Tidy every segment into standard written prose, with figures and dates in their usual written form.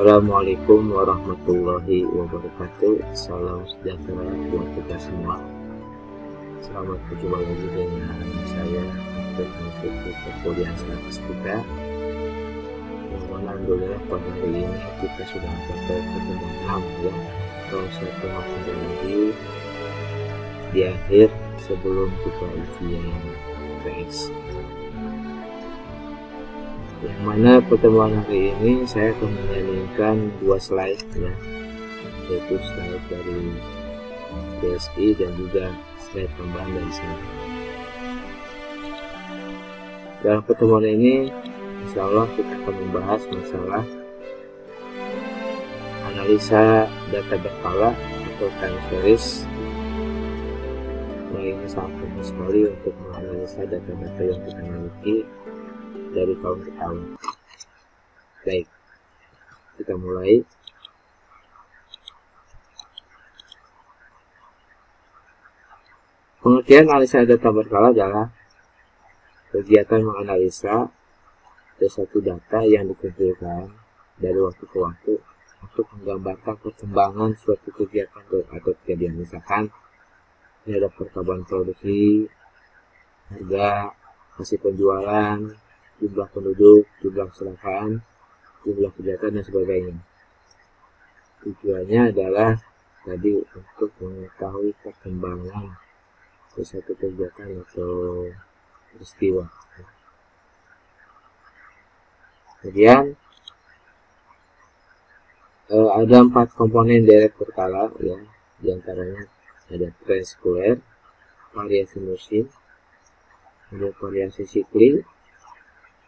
Assalamualaikum warahmatullahi wabarakatuh. Salam sejahtera buat kita semua. Selamat berjumpa lagi dengan saya untuk mengikuti perkuliahan statistika. Alhamdulillah pada hari ini kita sudah mencapai pertemuan 6 ya, atau satu materi lagi di akhir sebelum kita ujian PS. Yang mana pertemuan hari ini saya akan menyanyikan 2 slide ya, yaitu slide dari BSI dan juga slide tambahan dari saya. Dalam pertemuan ini insya Allah kita akan membahas masalah analisa data berkala atau time series. Nah, ini sangat penting sekali untuk menganalisa data-data yang kita miliki dari tahun ke tahun. Baik, kita mulai. Pengertian analisa data berkala adalah kegiatan menganalisa suatu data yang dikumpulkan dari waktu ke waktu untuk menggambarkan perkembangan suatu kegiatan atau kejadian. Misalkan ini ada perkembangan produksi, harga, hasil penjualan, jumlah penduduk, jumlah kecelakaan, jumlah kejahatan dan sebagainya. Tujuannya adalah tadi untuk mengetahui perkembangan suatu kegiatan atau peristiwa. Kemudian ada 4 komponen deret berkala ya, diantaranya ada tren sekuler, variasi musim, ada variasi siklik,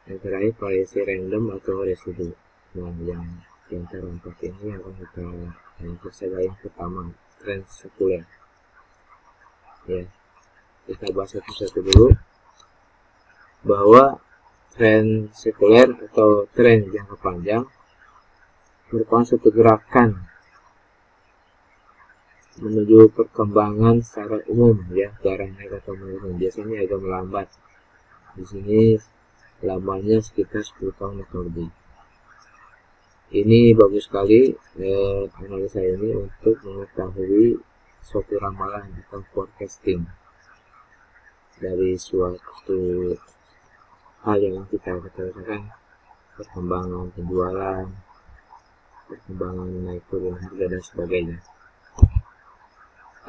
yang terakhir variasi random atau residu. Nah, yang antara 4 ini yang kita yang pertama, tren sekuler. Ya, kita bahas satu-satu dulu bahwa tren sekuler atau tren jangka panjang merupakan suatu gerakan menuju perkembangan secara umum ya, ke arah naik atau menurun. Biasanya agak melambat. Di sini lamanya sekitar 10 tahun atau lebih. Ini bagus sekali analisa ini untuk mengetahui suatu ramalan atau forecasting dari suatu hal yang kita katakan, perkembangan penjualan, perkembangan naik turun harga dan sebagainya.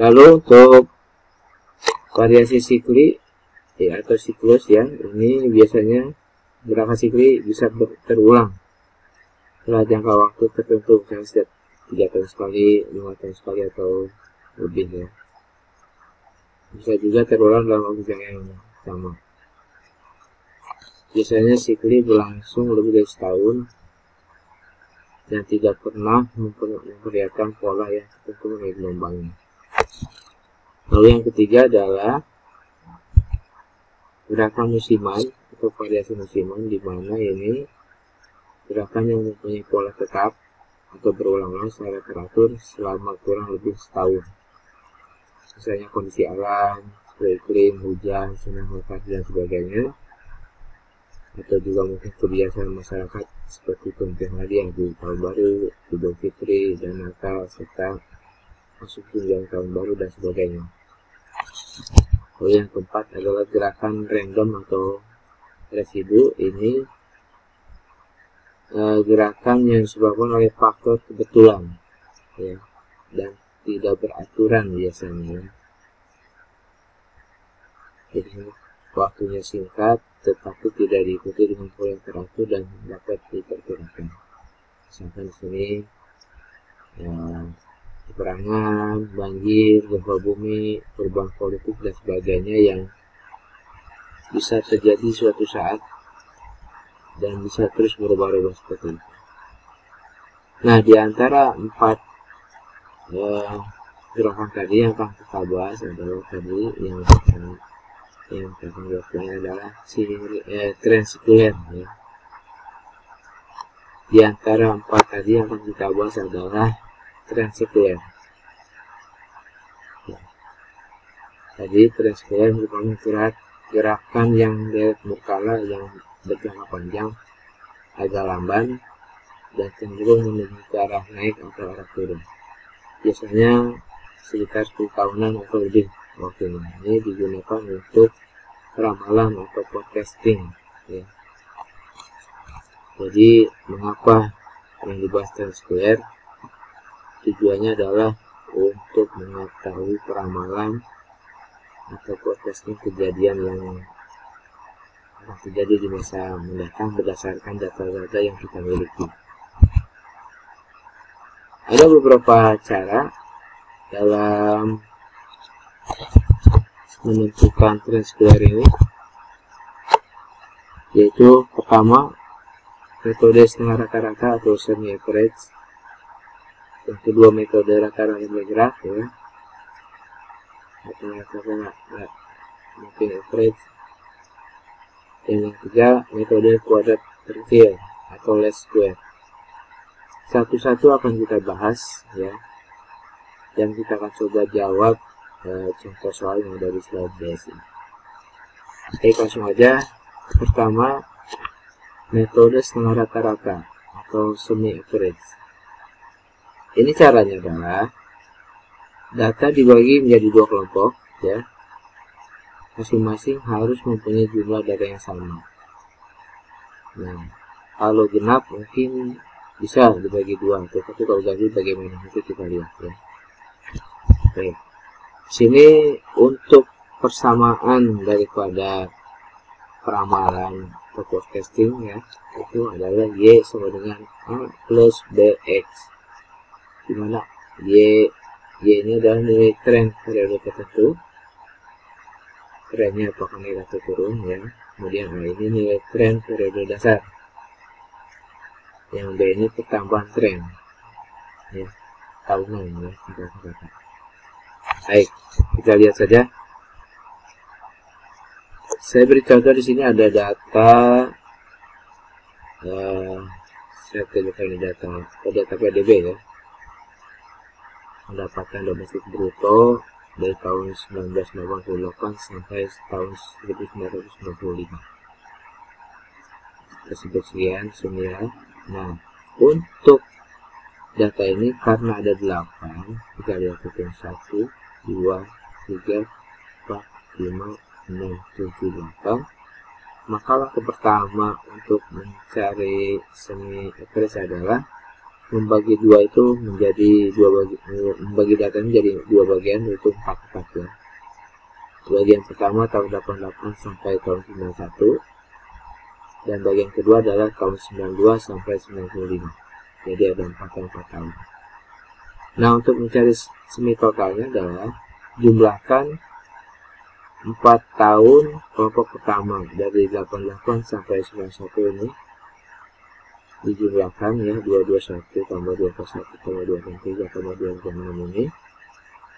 Lalu untuk variasi siklik ya, atau siklus ya, ini biasanya gerakan siklik bisa terulang setelah jangka waktu tertentu, misalnya setiap 3 tahun sekali, 5 tahun sekali atau lebih ya. Bisa juga terulang dalam waktu yang sama. Biasanya siklik berlangsung lebih dari setahun dan tidak pernah memperlihatkan pola yang tertentu mengenai gelombangnya. Lalu yang ketiga adalah gerakan musiman atau variasi musiman, di mana ini gerakan yang mempunyai pola tetap atau berulang-ulang secara teratur selama kurang lebih setahun. Misalnya kondisi alam, iklim, hujan, sinar matahari dan sebagainya, atau juga mungkin kebiasaan masyarakat seperti penting hadiah di tahun baru, Idul Fitri dan Natal, serta masuk tunjangan tahun baru dan sebagainya. Lalu yang keempat adalah gerakan random atau residu. Ini gerakan yang disebabkan oleh faktor kebetulan ya, dan tidak beraturan biasanya. Jadi waktunya singkat tetapi tidak diikuti dengan pola yang teratur dan dapat diperkirakan. Misalkan di sini ya, peperangan, banjir, gempa bumi, perubahan politik dan sebagainya yang bisa terjadi suatu saat dan bisa terus berubah-ubah seperti itu. Nah, di antara 4 gerakan tadi yang akan kita bahas adalah tadi yang akan dilakukan adalah tren sekuler ya. Di antara 4 tadi yang akan kita bahas adalah tren sekuler. Ya. Tadi tren sekuler merupakan gerakan yang deret berkala yang berjangka panjang, agak lamban dan cenderung menuju ke arah naik atau arah turun. Biasanya sekitar 10 tahunan atau lebih waktunya. Ini digunakan untuk ramalan atau forecasting ya. Jadi mengapa yang dibahas trend square? Tujuannya adalah untuk mengetahui peramalan atau forecasting kejadian yang akan terjadi di masa mendatang berdasarkan data-data yang kita miliki. Ada beberapa cara dalam menentukan trend square ini, yaitu pertama metode setengah rata-rata atau semi average, yang kedua metode rata-rata bergerak ya, atau rata-rata mungkin average, dan yang ketiga metode kuadrat terkecil atau least square. Satu-satu akan kita bahas ya, dan kita akan coba jawab contoh soal yang ada di slide ini. Oke, langsung aja. Pertama, metode setengah rata-rata atau semi average. Ini caranya adalah data dibagi menjadi dua kelompok ya, masing-masing harus mempunyai jumlah data yang sama. Nah, kalau genap mungkin bisa dibagi dua, tapi kalau ganjil bagaimana nanti kita lihat ya. Oke, sini untuk persamaan daripada peramalan atau forecasting ya, itu adalah Y sama dengan A plus BX, dimana Y ini adalah nilai tren periode tertentu, trennya apakah naik atau turun ya. Kemudian A ini nilai tren periode dasar, yang B ini pertambahan tren ya, tahunan ya, kata-kata. Baik, kita lihat saja. Saya beri contoh di sini ada data, saya tunjukkan ini data PDB ya, pendapatan domestik bruto dari tahun 1988 sampai tahun 1995. Tersebut sekian semua. Nah, untuk data ini karena ada 8, kita lihat itu 1, 2, 3, 4, 5, 6, 7, 8. Maka langkah pertama untuk mencari semi average adalah membagi dua itu menjadi membagi data menjadi dua bagian, yaitu 4 ya. Bagian pertama tahun 88 sampai tahun 91, dan bagian kedua adalah tahun 92 sampai 95. Jadi ada 4 tahun. Nah, untuk mencari semi totalnya adalah jumlahkan 4 tahun kelompok pertama dari 88 sampai 91 ini, dijumlahkan ya, 221 tambah 241 tambah 263 tambah 226 ini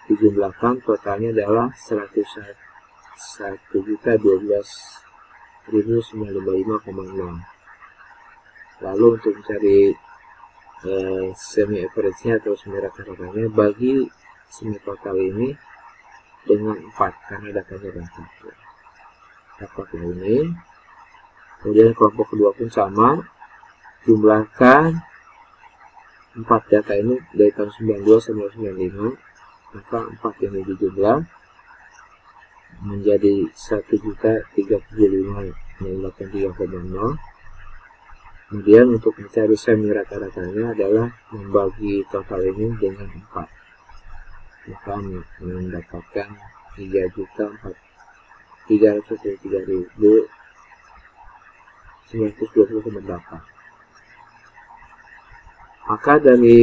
dijumlahkan, totalnya adalah 101.012.955,6. Lalu untuk mencari semi average-nya atau semi rata-ratanya, bagi semi total ini dengan 4 karena datanya dapat ini. Kemudian kelompok kedua pun sama, jumlahkan 4 data ini dari tahun 92 sampai 95, maka 4 ini dijumlah menjadi 1.035.083,0. Kemudian untuk mencari semi rata-ratanya adalah membagi total ini dengan 4, maka mendapatkan 3.333.920,8. Maka dari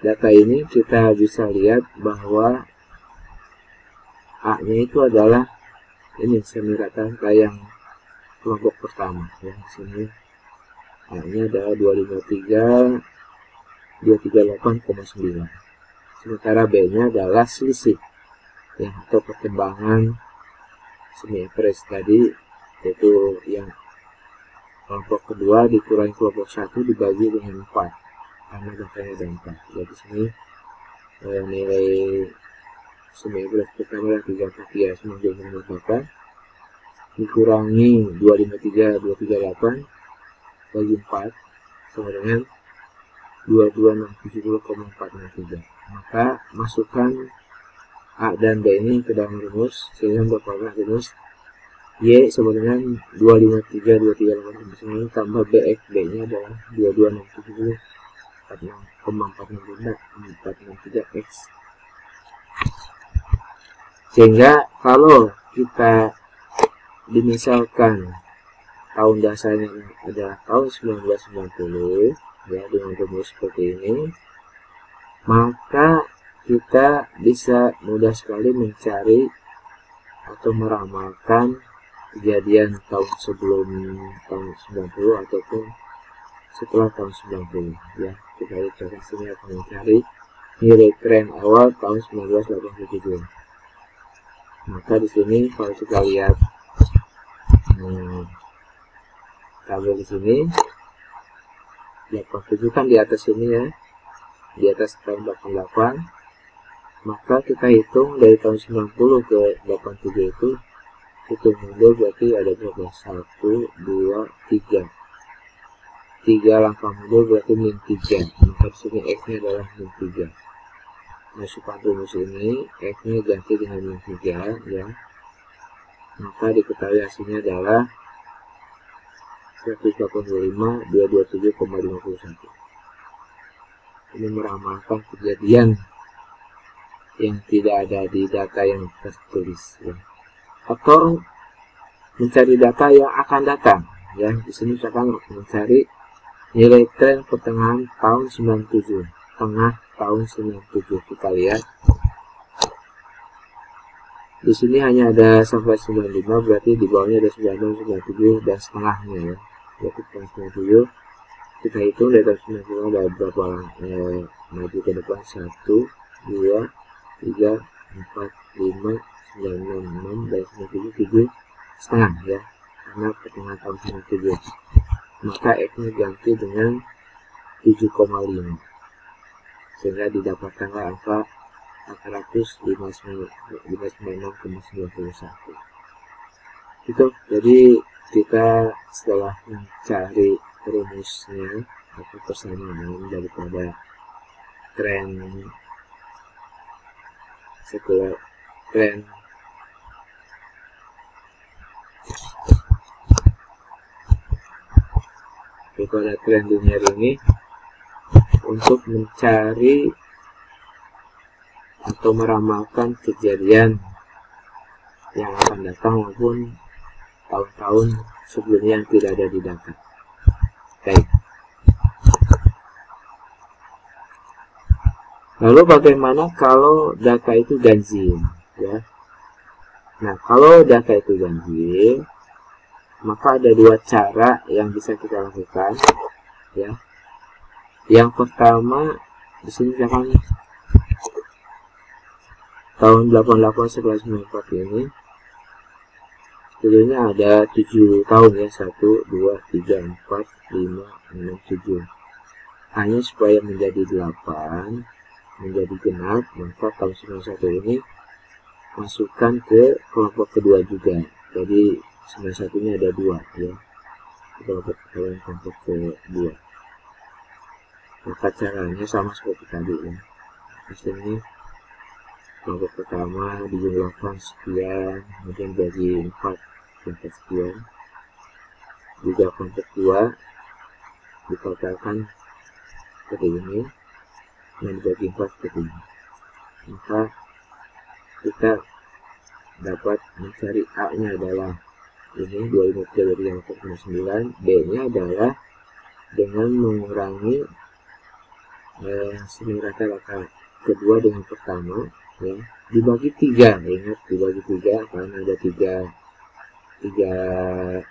data ini kita bisa lihat bahwa A-nya itu adalah ini semi rata-rata yang kelompok pertama ya. Sini A-nya adalah 238,9. Sementara B-nya adalah selisih ya, atau perkembangan semi average tadi, yaitu yang kelompok kedua dikurangi kelompok 1 dibagi dengan 4 karena datanya ada 4. Jadi sini nilai semi average pertama adalah 343,98 dikurangi 253,238 bagi 4 sama dengan 22670,463. Maka masukkan A dan B ini ke dalam rumus sehingga mendapatkan rumus Y sama dengan 253,238 tambah BX. B nya adalah 22670,463 X. Sehingga kalau kita dimisalkan tahun dasarnya adalah tahun 1990 ya, dengan rumus seperti ini, maka kita bisa mudah sekali mencari atau meramalkan kejadian tahun sebelum tahun 90 ataupun setelah tahun 90 ya. Kita lihat sini akan mencari nilai tren awal tahun 1987. Maka di sini kalau kita lihat tabel di sini 87 kan di atas ini ya, di atas tahun 88, maka kita hitung dari tahun 90 ke 87 itu hitung mundur berarti ada berapa? 1, 2, 3 langkah mundur berarti min 3. Maka di sini X nya adalah min 3. Masukkan rumus ini, X nya ganti dengan min 3 ya, maka diketahui hasilnya adalah 185,227,51. Ini meramalkan kejadian yang tidak ada di data yang tertulis ya. Atau mencari data yang akan datang ya. Di sini misalkan mencari nilai tren pertengahan tahun 97, tengah tahun 97. Kita lihat di sini hanya ada sampai 95, berarti di bawahnya ada 96, 97 dan setengahnya ya. Berarti tahun 97 kita hitung dari tahun 90 ada berapa maju ke depan, 1, 2, 3, 4, 5, 9, 6 dan 97, 7 setengah ya, karena pertengahan tahun 97. Maka X nya ganti dengan 7,5 sehingga didapatkanlah angka 456,91. Itu jadi kita setelah mencari rumusnya atau persamaan daripada tren setelah tren daripada tren linear ini untuk mencari atau meramalkan kejadian yang akan datang maupun tahun-tahun sebelumnya yang tidak ada di data. Baik. Lalu bagaimana kalau data itu ganjil ya? Nah, kalau data itu ganjil, maka ada dua cara yang bisa kita lakukan ya. Yang pertama di sini misalkan tahun 88 setelah 94 ini sebetulnya ada 7 tahun ya, 1, 2, 3, 4, 5, 6, 7. Hanya supaya menjadi 8 menjadi genap, maka tahun 91 ini masukkan ke kelompok kedua juga. Jadi 91 nya ada 2 ya, kelompok kedua. Maka caranya sama seperti tadi ya. Di sini kelompok pertama dijumlahkan sekian, kemudian bagi 4 sekian. Juga kelompok kedua ditotalkan seperti ini dan dibagi 4 seperti ini. Maka kita dapat mencari A nya adalah ini 253,9, B nya adalah dengan mengurangi semi rata-rata kedua dengan pertama ya, dibagi 3. Ingat dibagi 3 karena ada 3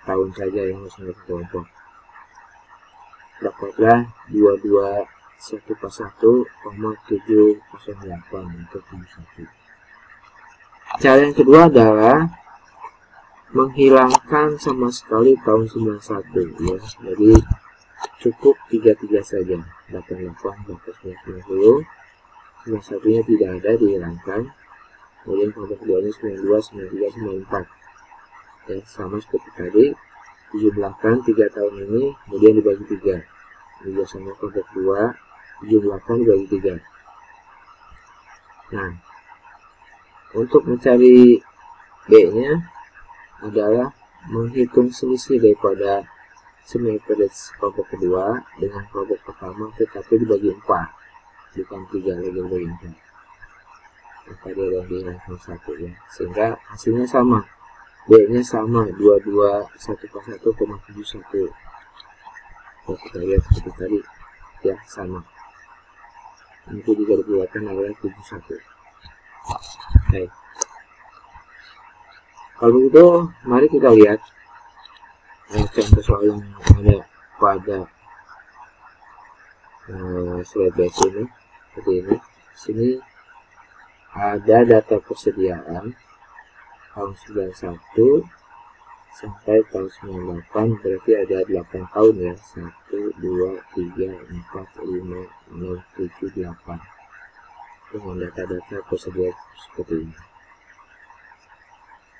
tahun saja yang harus menjadi kelompok. Dapatlah 221/1,708 untuk 1. Cara yang kedua adalah menghilangkan sama sekali tahun 91 ya. Jadi cukup 33 saja. 88, 90, 91 nya tidak ada, dihilangkan. Kemudian kelompok kedua ini 92, 93, 94 ya, sama seperti tadi, dijumlahkan 3 tahun ini kemudian dibagi 3. juga sama kelompok 2, jumlahkan dibagi 3. Nah, untuk mencari B-nya adalah menghitung selisih daripada semi-average kelompok kedua dengan kelompok pertama, tetapi dibagi 4, bukan 3 lagi dibagi 4. Maka dia ada di level 1 ya, sehingga hasilnya sama, B-nya sama, 221,71. Kita lihat seperti tadi ya, sama. Itu juga dibuatkan oleh 71. Baik. Kalau begitu, mari kita lihat contoh soal yang ada pada slide base ini. Seperti ini. Sini ada data persediaan tahun 91 sampai tahun 98, berarti ada 8 tahun ya. 1, 2, 3, 4, 5, 6, 7, 8. Dengan data-data persediaan seperti ini.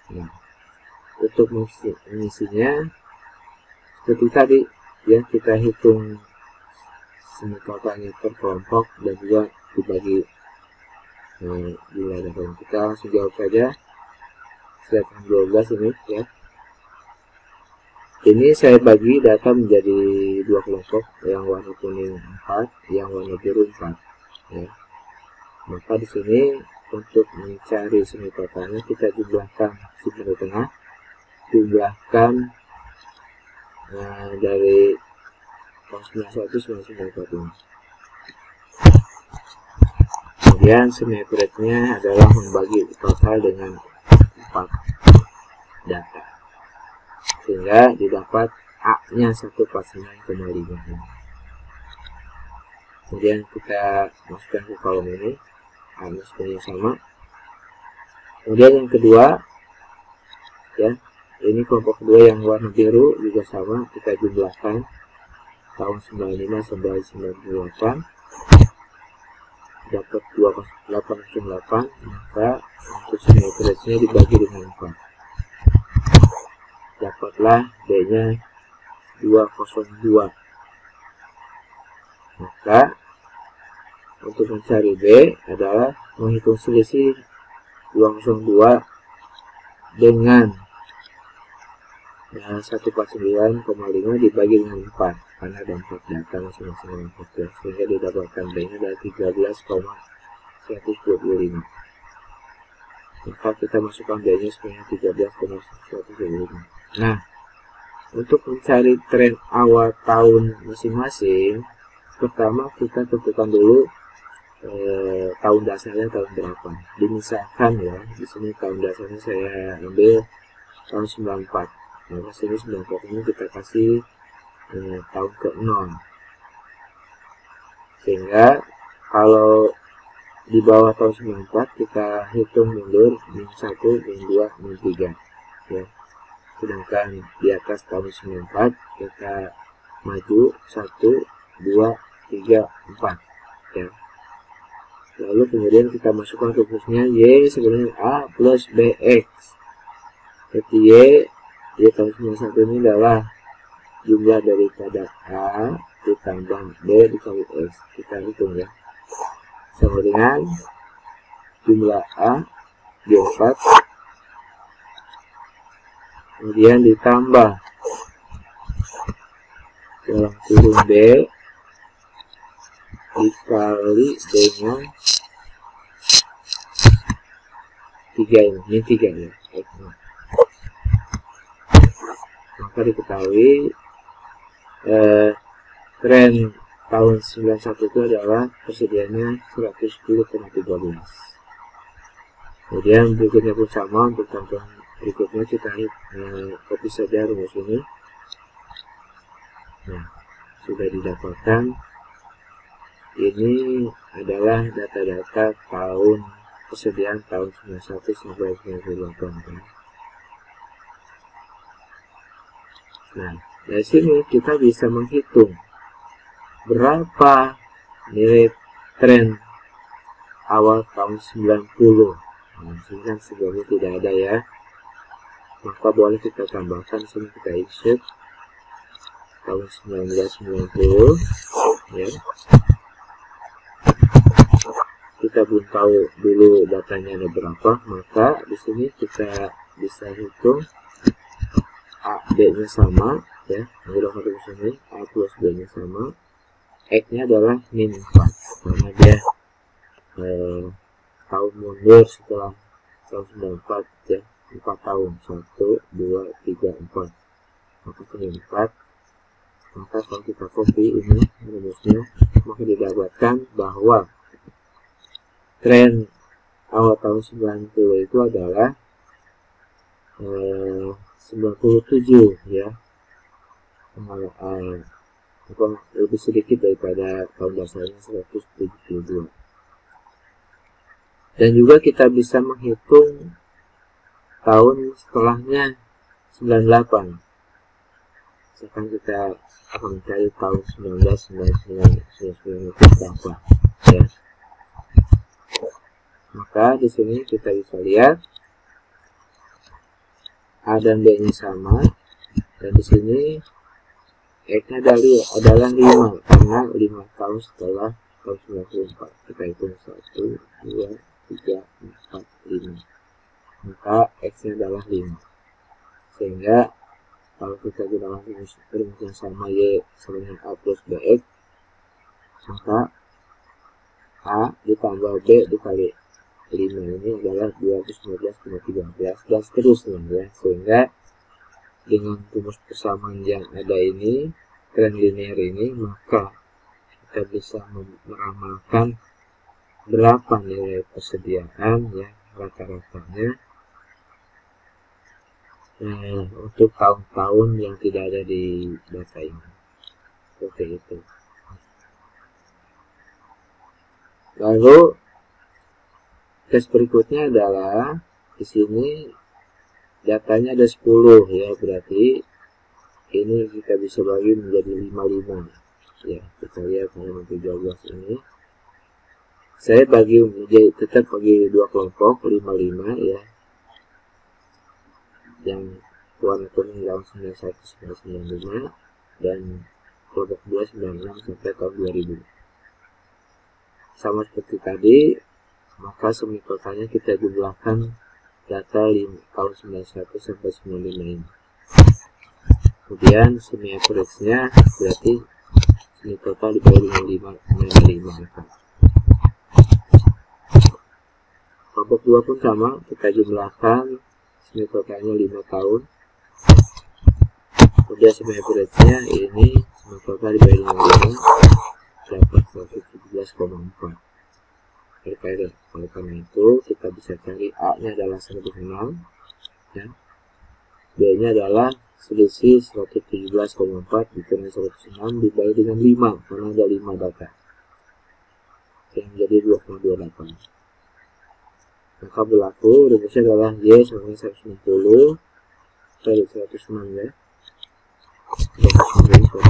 Nah, untuk mengisinya seperti tadi ya, kita hitung semua totalnya per kelompok dan juga dibagi jumlah data. Kita langsung jawab saja. Slide 12 ini ya. Ini saya bagi data menjadi 2 kelompok, yang warna kuning 4, yang warna biru 4 ya. Maka di sini untuk mencari semi totalnya kita jumlahkan simpan di tengah, jumlahkan dari tahun 91 sampai 94. Kemudian semi average-nya adalah membagi total dengan 4 data, sehingga didapat A-nya 149,5. Kemudian kita masukkan ke kolom ini, A-nya sebenarnya sama. Kemudian yang kedua ya, ini kelompok kedua yang warna biru juga sama, kita jumlahkan tahun 95 sampai 98, dapat 2808. Maka untuk semi average-nya dibagi dengan 4, dapatlah B-nya 202. Maka untuk mencari B adalah menghitung selisih 202 dengan 149,5 dibagi dengan 4, karena ada 4 data masing-masing 14, sehingga didapatkan B-nya adalah 13,125. Maka kita masukkan B-nya sebanyak 13,125. Nah, untuk mencari tren awal tahun masing-masing, pertama kita tentukan dulu tahun dasarnya tahun berapa. Misalkan ya, di sini tahun dasarnya saya ambil tahun 94. Maka sini 94 ini kita kasih tahun ke-0. Sehingga kalau di bawah tahun 94 kita hitung mundur min 1, min 2, min 3 ya. Sedangkan di atas tahun 94 kita maju 1, 2, 3, 4 ya. Lalu kemudian kita masukkan rumusnya Y sebenarnya A plus BX. Jadi Y tahun 91 ini adalah jumlah daripada A ditambah B dikali X. Kita hitung ya, sama dengan jumlah A Y4 kemudian ditambah dalam kurung B dikali dengan 3 ini 3 ya. Maka diketahui tren tahun 91 itu adalah persediaannya 110,13. Kemudian berikutnya pun sama, untuk contoh berikutnya kita copy saja rumus ini. Nah, sudah didapatkan. Ini adalah data-data tahun persediaan tahun 91 sampai 98. Nah, dari sini kita bisa menghitung berapa nilai tren awal tahun 90. Nah, sini kan sebelumnya tidak ada ya. Maka boleh kita tambahkan, sini kita insert tahun 1990 ya. Kita belum tahu dulu datanya ada berapa, maka di sini kita bisa hitung A, B-nya sama ya, udah rumus ini A plus B-nya sama, X-nya adalah min 4 karena dia tahun mundur setelah tahun 94 ya, 4 tahun, 1, 2, 3, 4, maka min 4. Maka kalau kita copy ini rumusnya, maka didapatkan bahwa tren awal tahun 90 itu adalah 97 ya, lebih sedikit daripada tahun dasarnya 172. Dan juga kita bisa menghitung tahun setelahnya 98. Sekarang kita akan mencari tahun 1999 itu berapa ya. Maka di sini kita bisa lihat A dan B-nya sama, dan di sini X-nya adalah 5 karena 5 tahun setelah tahun 94. Kita hitung 1, 2, 3, 4, 5. Maka X-nya adalah 5. Sehingga kalau kita gunakan rumus yang sama Y sama dengan A plus BX, maka A ditambah B dikali 5 ini adalah 215,13 dan seterusnya ya. Sehingga dengan rumus persamaan yang ada ini, tren linear ini, maka kita bisa meramalkan berapa nilai persediaan ya, rata-ratanya untuk tahun-tahun yang tidak ada di data ini. Seperti itu. Lalu tes berikutnya adalah di sini datanya ada 10 ya, berarti ini kita bisa bagi menjadi 55 ya. Kita lihat halaman 13 ini. Saya tetap bagi dua kelompok 55 ya. Yang warna kuning tahun 91 1995 dan kelompok 2 96 sampai tahun 2000. Sama seperti tadi, maka semi totalnya kita jumlahkan data tahun 91 sampai 95 ini. Kemudian semi average-nya berarti semi total dibagi dengan 5. Kelompok 2 pun sama, kita jumlahkan semi totalnya 5 tahun. Kemudian semi average-nya ini semi total dibagi dengan 5 dapat 117,4. Oleh karena itu kita bisa cari A-nya adalah 106 ya. B-nya adalah selisih 117,4 dikurang 106 dibagi dengan 5 karena ada 5 data yang menjadi 2,28. Maka berlaku rumusnya adalah Y sama 106 ya, 106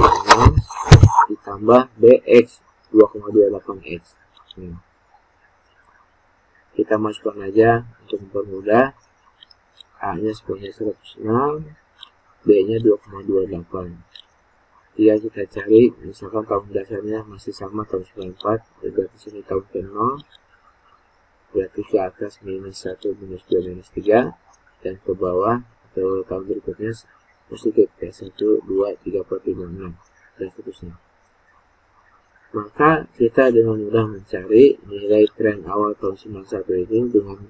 ditambah BX 2,28X. Kita masukkan aja untuk mempermudah. A-nya sebanyak 106, B-nya 2,28. Jika kita cari, misalkan tahun dasarnya masih sama tahun 94, berarti sini tahun ke-0, berarti ke atas minus 1, minus 2, minus 3, dan ke bawah atau tahun berikutnya positif ya, 1, 2, 3, 4, 5, 6, dan seterusnya. Maka kita dengan mudah mencari nilai tren awal tahun 91 ini dengan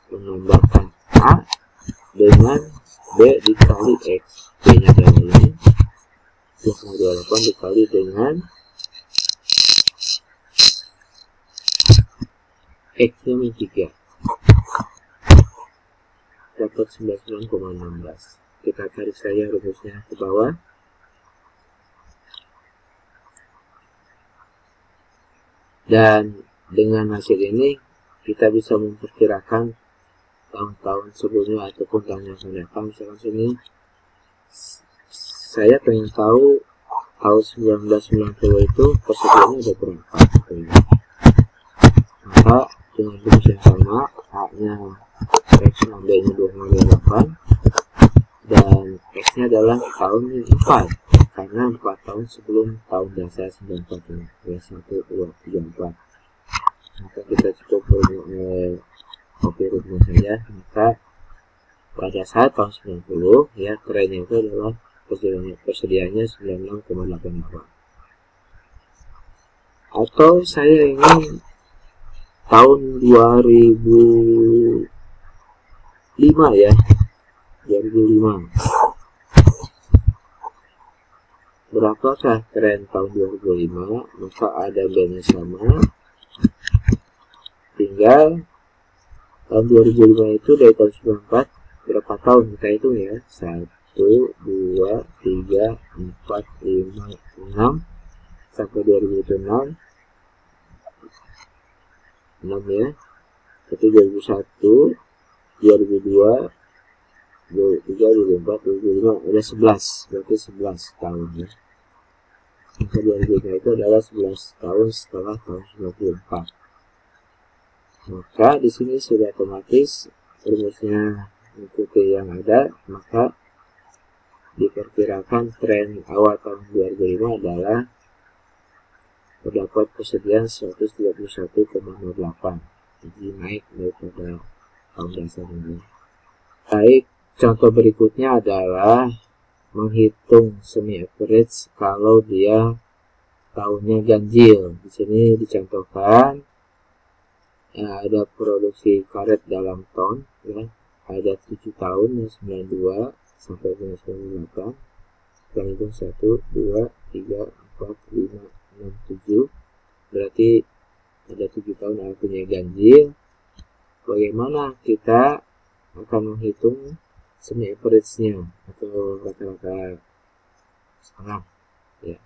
menambahkan A dengan B dikali X. B-nya adalah ini 2,28 dikali dengan X-nya min 3 dapat 99,16. Kita tarik saja rumusnya ke bawah. Dan dengan hasil ini kita bisa memperkirakan tahun-tahun sebelumnya ataupun tahun yang akan datang. Misalkan sini saya pengen tahu tahun 1990 itu persediaannya ada berapa. Maka dengan rumus yang sama, A-nya X dan B-nya 2,28 dan X-nya adalah tahun 4 karena 4 tahun sebelum tahun dasar 94 ya, 1, 2, 3, 4. Maka kita cukup copy rumus saja. Maka pada saat tahun 90 ya, trennya itu adalah persediaannya 96,88. Atau saya ingin tahun 2005 ya, 2005. Berapakah tren tahun 2005? Maka ada bandnya sama. Tinggal tahun 2005 itu dari tahun 94 berapa tahun kita hitung ya? 1, 2, 3, 4, 5, 6 sampai 2006 ya. Itu 2001, 2002, 2003, 2004, 2005 ada 11, berarti 11 tahun ya. Maka 2005 itu adalah 11 tahun setelah tahun 94. Maka di sini sudah otomatis rumusnya mengikuti yang ada, maka diperkirakan tren awal tahun 2005 adalah terdapat persediaan 131,08, jadi naik daripada tahun dasarnya. Baik, contoh berikutnya adalah menghitung semi average kalau dia tahunnya ganjil. Di sini dicontohkan ada produksi karet dalam ton ya, ada 7 tahun ya, 92 sampai 98. Kita hitung 1, 2, 3, 4, 5, 6, 7, berarti ada 7 tahun artinya ganjil. Bagaimana kita akan menghitung semi average-nya atau rata-rata setengah ya?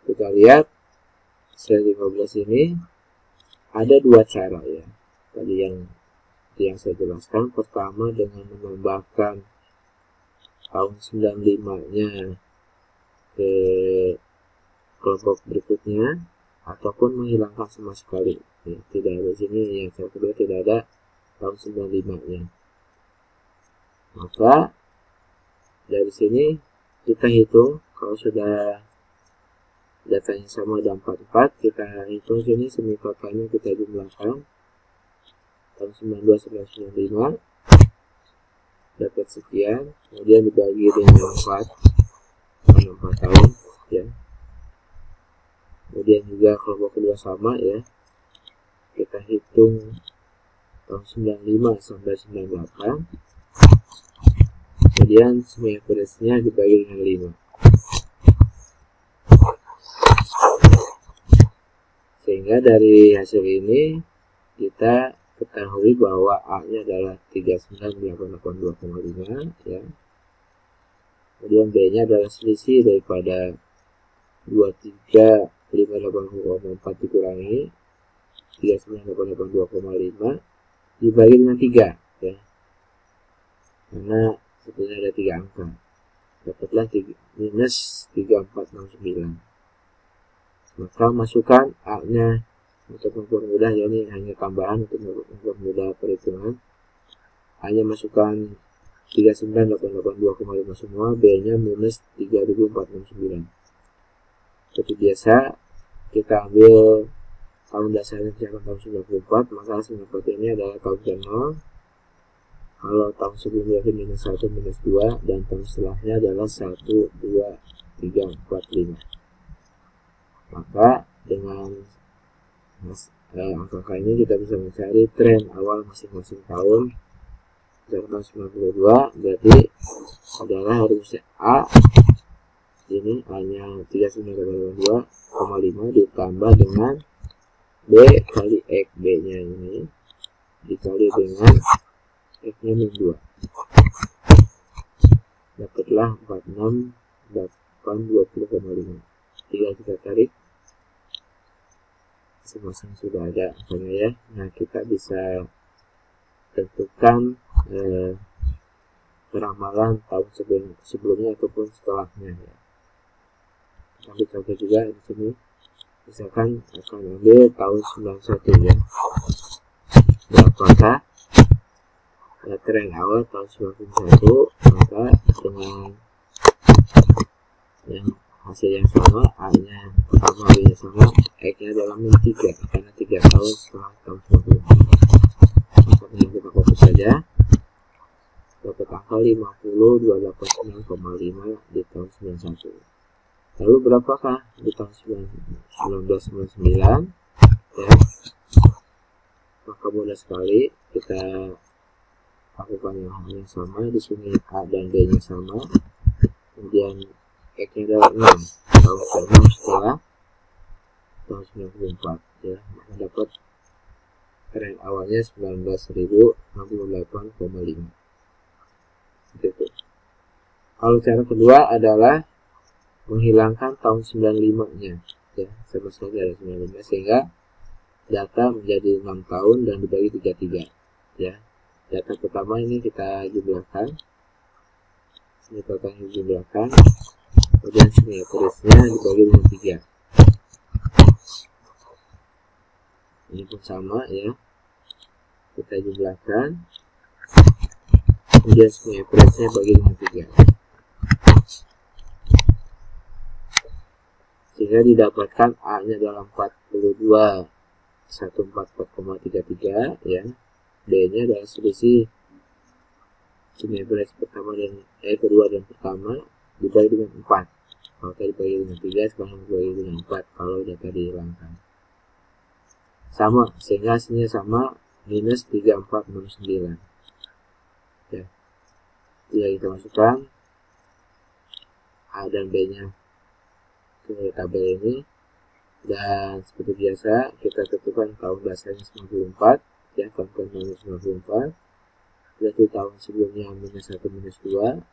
Kita lihat slide 15 ini ada 2 cara ya. Tadi yang saya jelaskan, pertama dengan menambahkan tahun 95-nya ke kelompok berikutnya, ataupun menghilangkan sama sekali ya, tidak ada sini. Yang kedua tidak ada tahun 95-nya. Maka dari sini kita hitung, kalau sudah datanya sama ada 44, kita hitung sini semi totalnya, kita jumlahkan tahun 92 sampai 95 dapat sekian, kemudian dibagi dengan 4 tahun ya. Kemudian juga kelompok kedua sama ya, kita hitung tahun 95 sampai 98, kemudian semi average-nya dibagi dengan 5. Sehingga dari hasil ini kita ketahui bahwa A-nya adalah 39.882,5 ya. Kemudian B-nya adalah selisih daripada 23.580,4 dikurangi 39.882,5 dibagi dengan 3 ya. Karena sebetulnya ada 3 angka. Dapatlah minus 3469. Maka masukkan A-nya untuk mempermudah, ya ini hanya tambahan untuk mempermudah perhitungan. A-nya masukkan 39.882,5 semua, B-nya minus 3469. Seperti biasa, kita ambil tahun dasarnya misalkan tahun 94, maka hasil seperti ini adalah tahun ke-0. Kalau tahun sebelumnya minus 1, minus 2, dan tahun setelahnya adalah 1, 2, 3, 4, 5. Maka dengan angka ini kita bisa mencari tren awal masing-masing tahun. Tahun 92 berarti adalah rumusnya A ini hanya 39,5 ditambah dengan B kali X, B nya ini dikali dengan X nya min 2, dapatlah 46,820,5. Tinggal kita tarik masing-masing, sudah ada angkanya ya. Nah, kita bisa tentukan peramalan tahun sebelumnya ataupun setelahnya ya. Kita contoh juga di sini, misalkan akan ambil tahun 91 ya. Berapakah tren awal tahun 91, maka dengan yang hasil yang sama, A-nya pertama, B-nya sama, X-nya dalam min 3 karena 3 tahun setelah tahun 91. Maka yang kita fokus saja, dapat angka 50.289,5 di tahun 91. Lalu berapakah di tahun 1999? Ya, maka mudah sekali kita lakukan yang sama. Di sini A dan B nya sama, kemudian X-nya adalah 6 tahun ke-6 setelah tahun 94, ya, maka dapat tren awalnya 19.068,5. Gitu. Kalau cara kedua adalah menghilangkan tahun 95-nya, ya, sama sekali ada 95, sehingga data menjadi 6 tahun dan dibagi 33, ya. Data pertama ini kita jumlahkan, ini total jumlahkan, kemudian sini average-nya dibagi dengan 3. Ini pun sama, ya, kita jumlahkan, kemudian sini average-nya bagi dengan 3, sehingga didapatkan A-nya dalam 42 144,33, ya. B-nya adalah selisih sini average pertama dan kedua dan pertama dibagi dengan 4. Kalau tadi dibagi dengan 3, sekarang dibagi dengan 4 kalau data dihilangkan. Sama, sehingga hasilnya sama, minus 3469. Ya. Jika kita masukkan A dan B-nya ke tabel ini, dan seperti biasa kita tentukan tahun dasarnya 94, ya, tahun 94, berarti tahun sebelumnya minus 1 minus 2,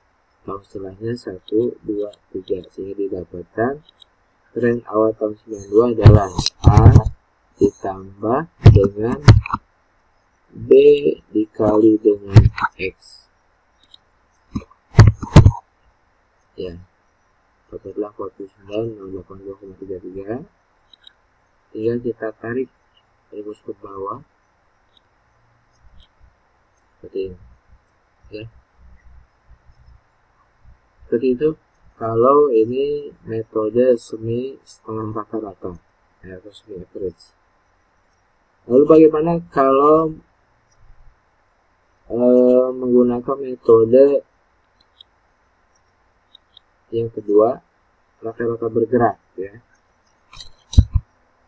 tahun setelahnya 1 2 3, sehingga didapatkan tren awal tahun 92 adalah A ditambah dengan B dikali dengan X, ya, dapatlah 49,82,33. Tinggal kita tarik rumus ke bawah seperti ini, ya. Seperti itu kalau ini metode semi setengah rata-rata, ya, atau semi average. Lalu bagaimana kalau menggunakan metode yang kedua, rata-rata bergerak, ya.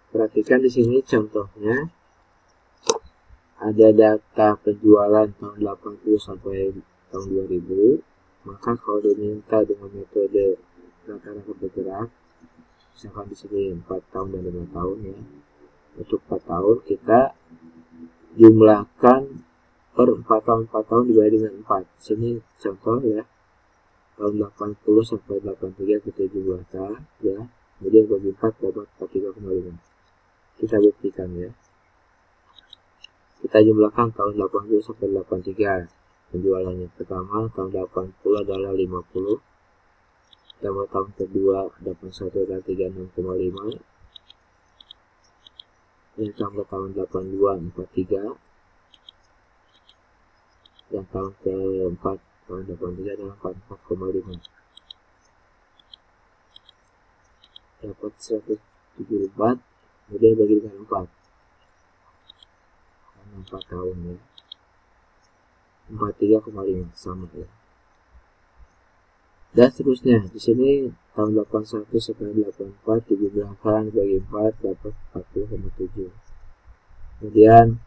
Perhatikan di sini contohnya ada data penjualan tahun 80 sampai tahun 2000. Maka kalau diminta dengan metode rata-rata bergerak, misalkan di sini 4 tahun dan 5 tahun, ya. Untuk 4 tahun kita jumlahkan per 4 tahun dibagi dengan 4. Di sini contoh, ya. Tahun 80 sampai 83 kita jumlahkan, ya. Kemudian bagi 4 dapat 43,5. Kita buktikan, ya. Kita jumlahkan tahun 80 sampai 83 penjualannya. Pertama tahun 80 adalah 50, tambah tahun kedua 81 adalah 36,5, yang tambah tahun 82 43, yang tahun keempat tahun 83 adalah 44,5, dapat 174, kemudian bagi dengan 4 tahun, ya, 43,5 sama, ya. Dan seterusnya. Di sini tahun 81 sampai 84 dijumlahkan bagi 4 dapat 40,7. Kemudian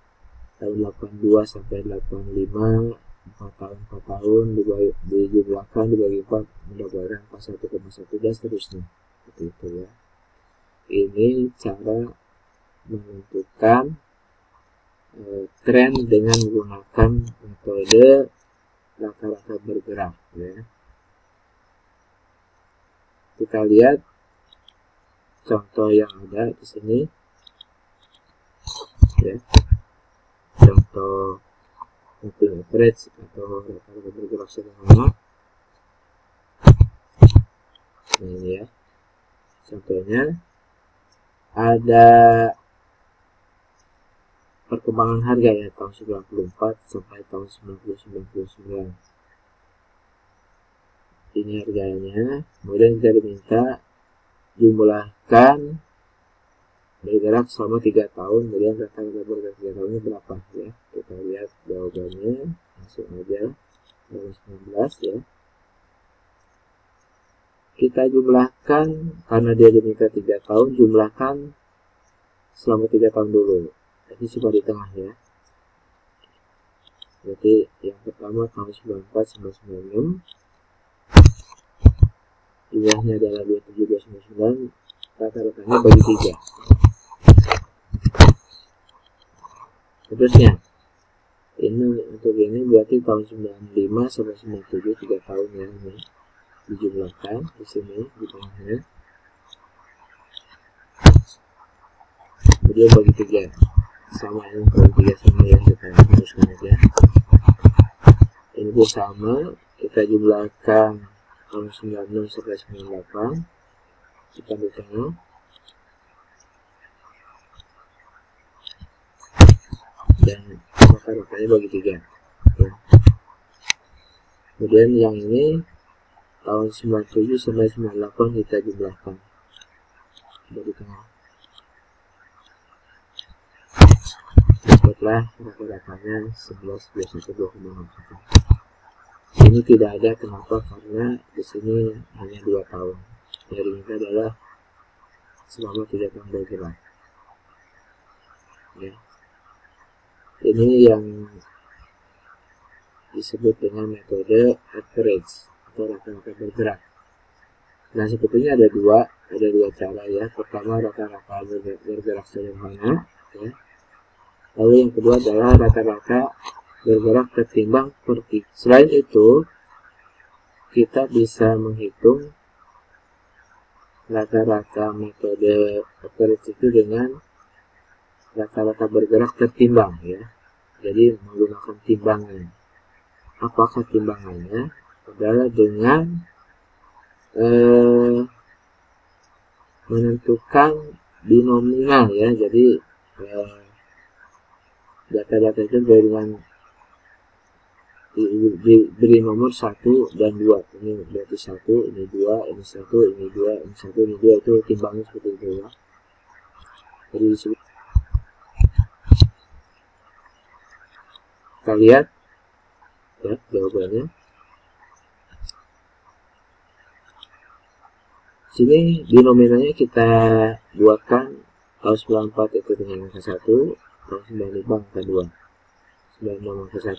tahun 82 sampai 85 4 tahun dijumlahkan dibagi 4 mendapatkan 41,1 dan seterusnya. Seperti itu, ya. Ini cara menentukan tren dengan menggunakan metode rata-rata bergerak, ya. Kita lihat contoh yang ada di sini, ya. Contoh moving average atau rata-rata bergerak sederhana. Ini, ya. Contohnya ada perkembangan harga ya, tahun 94 sampai tahun 1999. Ini harganya. Kemudian kita diminta jumlahkan bergerak selama 3 tahun, kemudian rata-rata bergerak 3 tahunnya berapa ya. Kita lihat jawabannya, langsung aja 2019 ya. Kita jumlahkan, karena dia diminta 3 tahun, jumlahkan selama 3 tahun dulu. Jadi coba di tengah ya. Jadi yang pertama tahun 94 sampai 96, jumlahnya adalah 27,99, rata-ratanya bagi 3. Terusnya ini untuk ini berarti tahun 95 sampai 97, 3 tahun ya, ini dijumlahkan di sini di tengahnya, kemudian bagi 3 sama yang bagi 3 sama yang kita teruskan aja. Ini pun sama, kita jumlahkan tahun 96 sampai 98, kita di tengah, dan rata-ratanya bagi 3 ya. Kemudian yang ini tahun 97 sampai 98 kita jumlahkan dari tengah, dapatlah rata-ratanya 11,21. Ini tidak ada, kenapa? Karena di sini hanya 2 tahun. Yang diminta adalah selama 3 tahun bergerak ya. Ini yang disebut dengan metode average atau rata-rata bergerak. Nah, sebetulnya ada dua cara ya. Pertama, rata-rata bergerak sederhana ya. Lalu yang kedua adalah rata-rata bergerak tertimbang per 3. Selain itu, kita bisa menghitung rata-rata metode average itu dengan rata-rata bergerak tertimbang ya. Jadi menggunakan timbangan. Apakah timbangannya? Adalah dengan menentukan binomial ya. Jadi data-data itu dengan diberi nomor 1 dan 2. Ini berarti 1, ini 2, ini 1, ini 2, ini 1, ini 2, itu timbangnya seperti itu ya. Jadi kita lihat ya jawabannya. Sini binomialnya kita buatkan tahun 94 itu dengan angka 1, tahun 95 angka 2, 96 angka 1,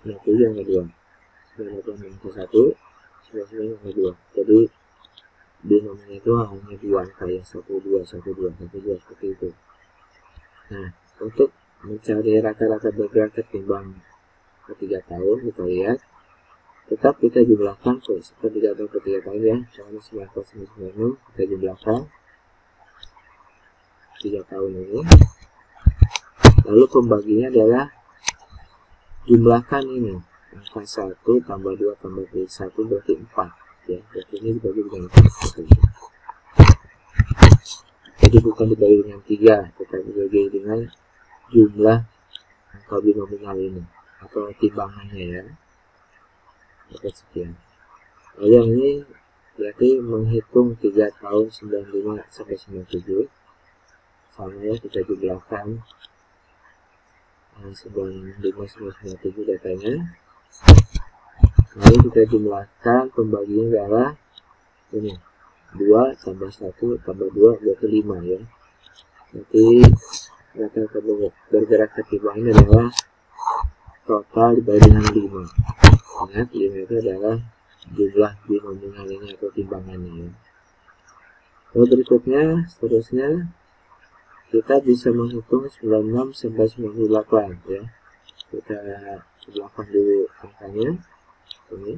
97 angka 2, 98 angka 1, 99 angka 2. Jadi binomialnya itu hanya 2 angka ya, 1, 2, 1, 2, 1, 2 seperti itu. Nah, untuk mencari rata-rata bergerak tertimbang ke 3 tahun, kita lihat tetap kita jumlahkan ke 3 tahun ke 3 tahun ya. Misalnya 1996 kita jumlahkan 3 tahun ini, lalu pembaginya adalah jumlahkan ini angka 1 tambah 2 tambah 1 berarti 4 ya. Berarti ini dibagi dengan 4. Jadi bukan dibagi dengan 3, tetapi dibagi dengan jumlah angka binomial ini atau timbangannya ya. Oke, sekian. Lalu yang ini berarti menghitung 3 tahun 95 sampai 97 sama ya, kita jumlahkan 95 sampai 97 datanya, lalu kita jumlahkan pembagiannya adalah ini 2 tambah 1 tambah 2 berarti 5 ya. Berarti rata-rata bergerak tertimbangnya adalah total dibagi dengan 5. Ingat, 5 itu adalah jumlah binomialnya atau timbangannya ya. Lalu berikutnya, seterusnya kita bisa menghitung 96 sampai 98 ya. Kita jumlahkan dulu angkanya ini.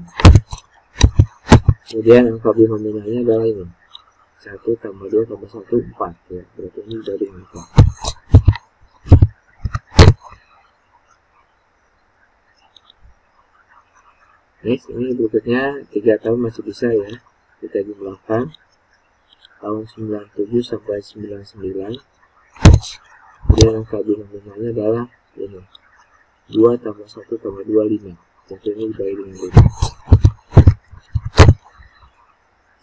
Kemudian angka binomialnya adalah ini 1 tambah 2 tambah 1 4 ya. Berarti ini dari angka. Next, ini berikutnya 3 tahun masih bisa ya. Kita jumlahkan tahun 97 sampai 99. Kemudian angka binominalnya adalah ini 2 tambah 1 tambah 2, 5. Jadi ini dibagi dengan 5.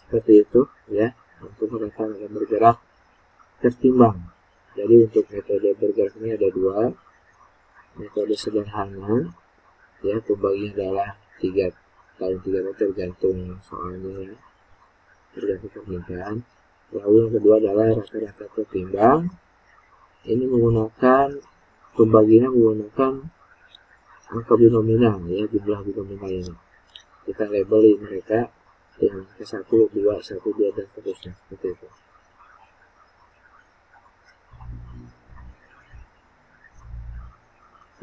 Seperti itu ya, untuk mereka akan bergerak tertimbang. Jadi untuk metode bergerak ini ada 2. Metode sederhana ya, pembaginya adalah 3 tahun 3 tergantung soalnya ya, tergantung permintaan. Lalu yang kedua adalah rata-rata tertimbang. Ini menggunakan pembagiannya menggunakan angka binominal ya, jumlah binominal ini. Kita labeli mereka yang ke 1, 2, 1, 2 dan seterusnya seperti itu.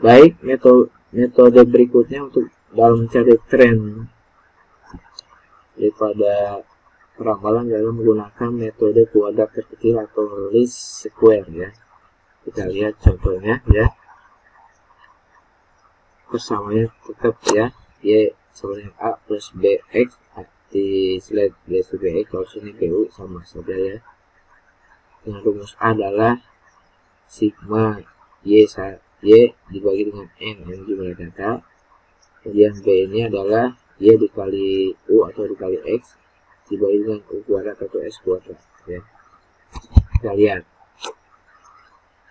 Baik, metode berikutnya untuk dalam mencari tren daripada perambalan dalam menggunakan metode kuadrat terkecil atau least square ya. Kita lihat contohnya ya. Persamaannya tetap ya, Y sama dengan A plus BX di slide B plus BX, kalau sini PU sama saja ya. Dengan rumus A adalah sigma Y dibagi dengan N jumlah data. Kemudian B ini adalah Y dikali U atau dikali X dibagi dengan U kuadrat atau S kuadrat ya. Kita lihat.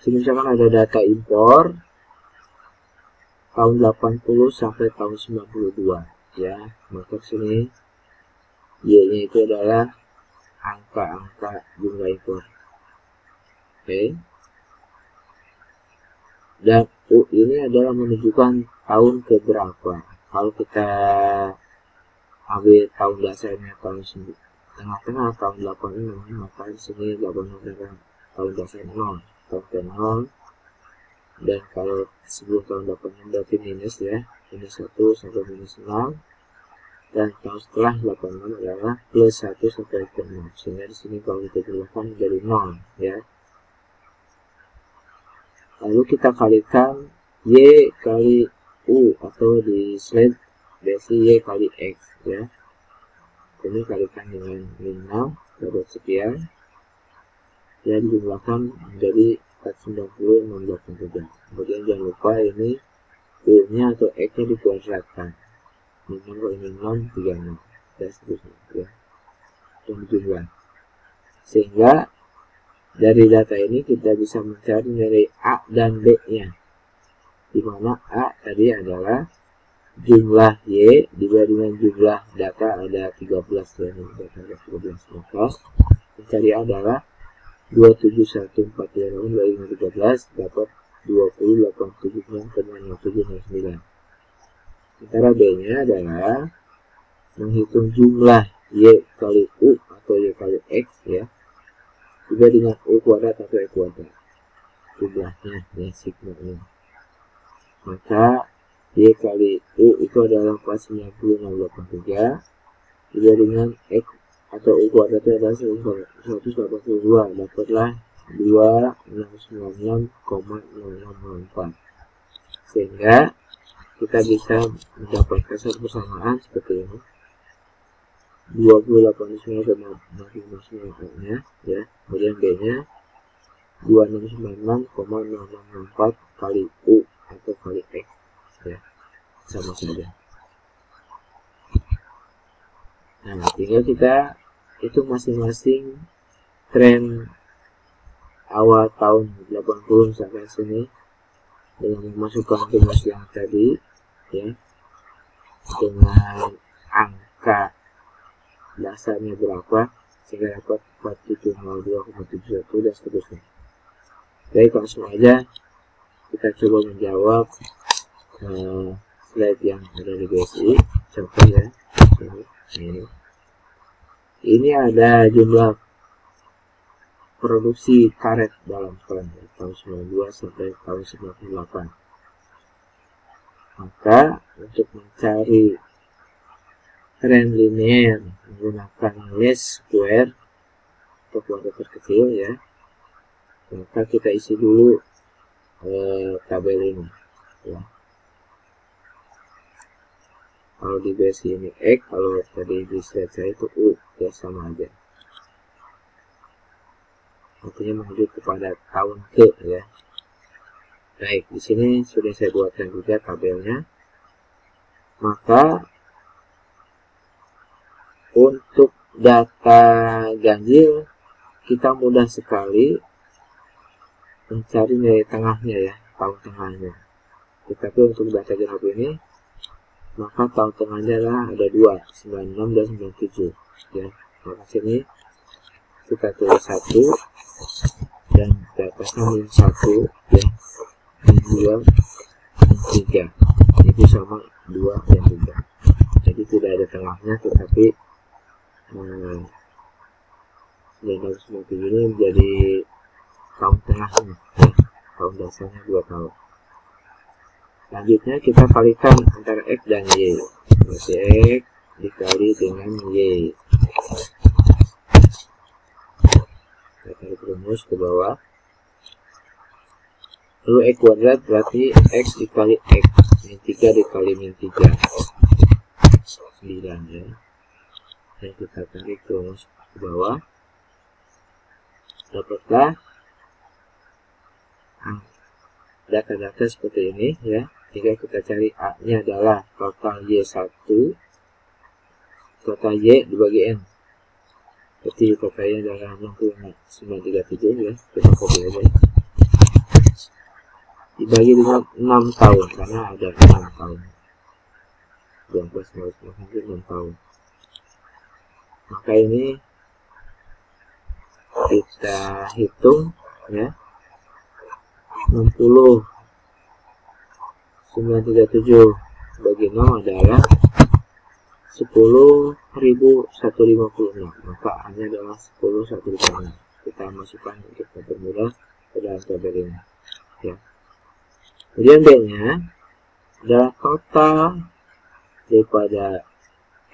Sini misalkan ada data impor tahun 80 sampai tahun 92 ya. Maka sini Y-nya itu adalah angka-angka jumlah impor. Oke. Dan U ini adalah menunjukkan tahun keberapa. Kalau kita ambil tahun dasarnya tahun tengah-tengah tahun 86, maka di sini 86 adalah tahun dasar 0, tahun ke 0. Dan kalau sebelum tahun 86 berarti minus ya, minus 1 sampai minus 6. Dan tahun setelah 86 adalah plus 1 sampai ke 0. Sehingga di sini kalau kita jelaskan menjadi 0 ya. Lalu kita kalikan Y kali U atau di slide biasa Y kali X ya. Ini kalikan dengan min 6 dapat sekian. Dan dijumlahkan menjadi 490 683. Kemudian jangan lupa ini U nya atau X nya dikuadratkan. Min 6 kali min 6 36 dan seterusnya ya. Dan dijumlah. Sehingga dari data ini kita bisa mencari nilai A dan B nya. Dimana A tadi adalah jumlah Y dibagi dengan jumlah data ada 13 ya, data ada 13. Maka mencari A adalah 27143 bagi dengan 13 dapat 20,879,0709. Sementara B nya adalah menghitung jumlah Y kali U atau Y kali X ya, juga dengan U kuadrat atau E kuadrat jumlahnya ya, sigma-nya. Maka Y kali U itu adalah 490,683 juga dengan X atau U kuadrat itu adalah 182, dapatlah 2696,0604. Sehingga kita bisa mendapatkan satu persamaan seperti ini, 28,9,9 nya ya. Kemudian B nya 2696,0604 kali U atau kali X ya, sama saja. Nah, tinggal kita itu masing-masing tren awal tahun 80 sampai sini dengan memasukkan rumus yang tadi ya, dengan angka dasarnya berapa sehingga dapat 4702,71 dan seterusnya. Baik, langsung aja kita coba menjawab slide yang ada di BSI. Contoh ya, ini ada jumlah produksi karet dalam tahun 92 sampai tahun 98. Maka untuk mencari tren linear menggunakan least square atau kuadrat terkecil ya, maka kita isi dulu tabel ini ya. Kalau di BSI ini X, kalau tadi di slide saya itu U ya, sama aja, artinya menuju kepada tahun ke ya. Baik, di sini sudah saya buatkan juga tabelnya. Maka untuk data ganjil kita mudah sekali mencari nilai tengahnya ya, tahun tengahnya. Tetapi untuk data genap ini, maka tahun tengahnya adalah ada 2, 96 dan 97 ya. Maka sini kita tulis 1 dan batasnya min 1 ya, min 2 min 3 itu sama 2 dan 3. Jadi tidak ada tengahnya, tetapi 997 ini menjadi tahun tengahnya ya, tahun dasarnya 2 tahun. Selanjutnya kita kalikan antara X dan Y. Berarti X dikali dengan Y. Kita tarik rumus ke bawah. Lalu X kuadrat berarti X dikali X. Min 3 dikali min 3. 9 ya. Dan kita tarik rumus ke bawah. Dapatlah data-data seperti ini ya. Jika kita cari A nya adalah total Y1, total Y dibagi N, berarti total Y adalah 6,937 ya. Kita copy aja dibagi dengan 6 tahun karena ada 6 tahun 12 tahun. Maka ini kita hitung ya, 60 937 bagi 6 adalah 10.156, maka hanya adalah 10.156. Kita masukkan untuk mempermudah ke dalam tabel ini ya. Kemudian B nya adalah total daripada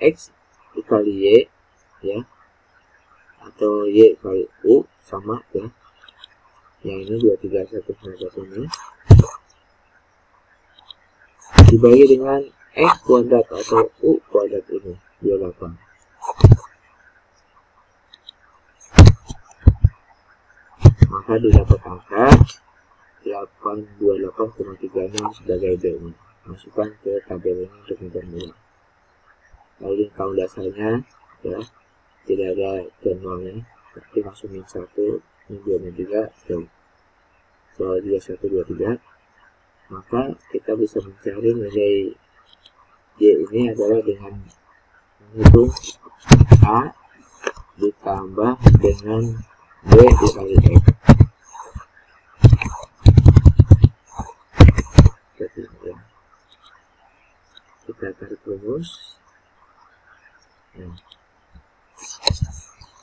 X dikali Y ya, atau Y kali U sama ya, yang ini 23191 ini dibagi dengan X kuadrat atau U kuadrat ini 28. Maka didapat angka 828,36 sebagai B-nya. Masukkan ke tabel ini untuk mempermudah. Lalu tahun dasarnya ya, tidak ada jadwalnya, tapi langsung min 1, min 2, min 3 soal 2123. Maka kita bisa mencari nilai Y ini adalah dengan menghitung A ditambah dengan B dikali X. Kita tarik rumus ya.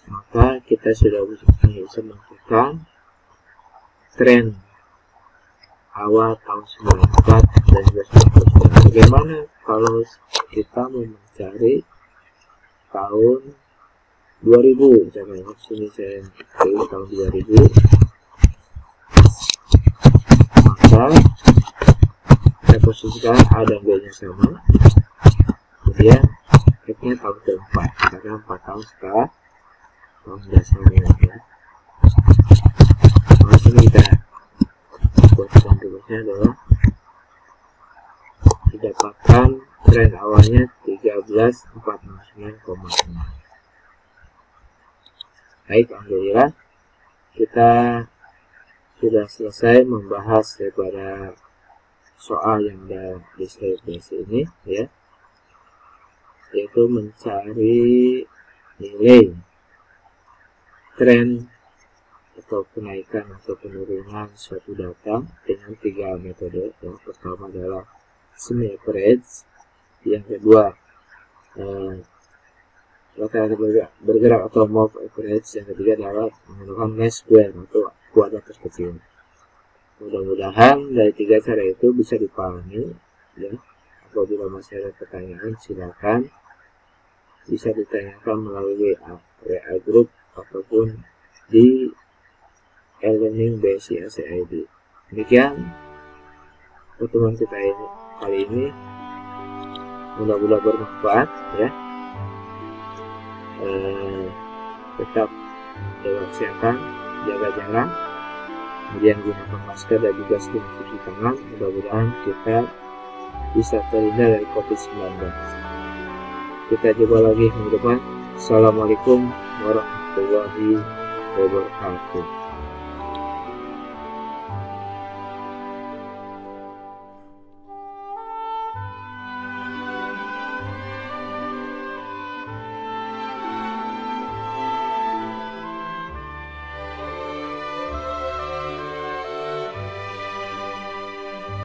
Maka kita sudah bisa menentukan tren awal tahun 94 dan juga 99. Bagaimana kalau kita mau mencari tahun 2000? Misalnya sini saya pilih tahun 2000, maka saya posisikan A dan B nya sama, kemudian X nya tahun keempat karena 4 tahun setelah tahun dasarnya ya. Nah, sini kita buatkan rumusnya adalah didapatkan tren awalnya 13.409,6. Baik, alhamdulillah kita sudah selesai membahas daripada soal yang ada di slide ini ya, yaitu mencari nilai tren atau kenaikan atau penurunan suatu data dengan 3 metode. Yang pertama adalah semi average, yang kedua rata-rata bergerak atau move average, yang ketiga adalah menggunakan mean square atau kuadrat terkecil. Mudah-mudahan dari 3 cara itu bisa dipahami ya. Apabila masih ada pertanyaan silakan bisa ditanyakan melalui WA group ataupun di e-learning BSI ACID. Demikian pertemuan kita kali ini, mudah-mudahan bermanfaat ya. Tetap jaga kesehatan, jaga jarak, kemudian gunakan masker dan juga sering cuci tangan. Mudah-mudahan kita bisa terhindar dari COVID-19. Kita jumpa lagi minggu depan. Assalamualaikum warahmatullahi wabarakatuh.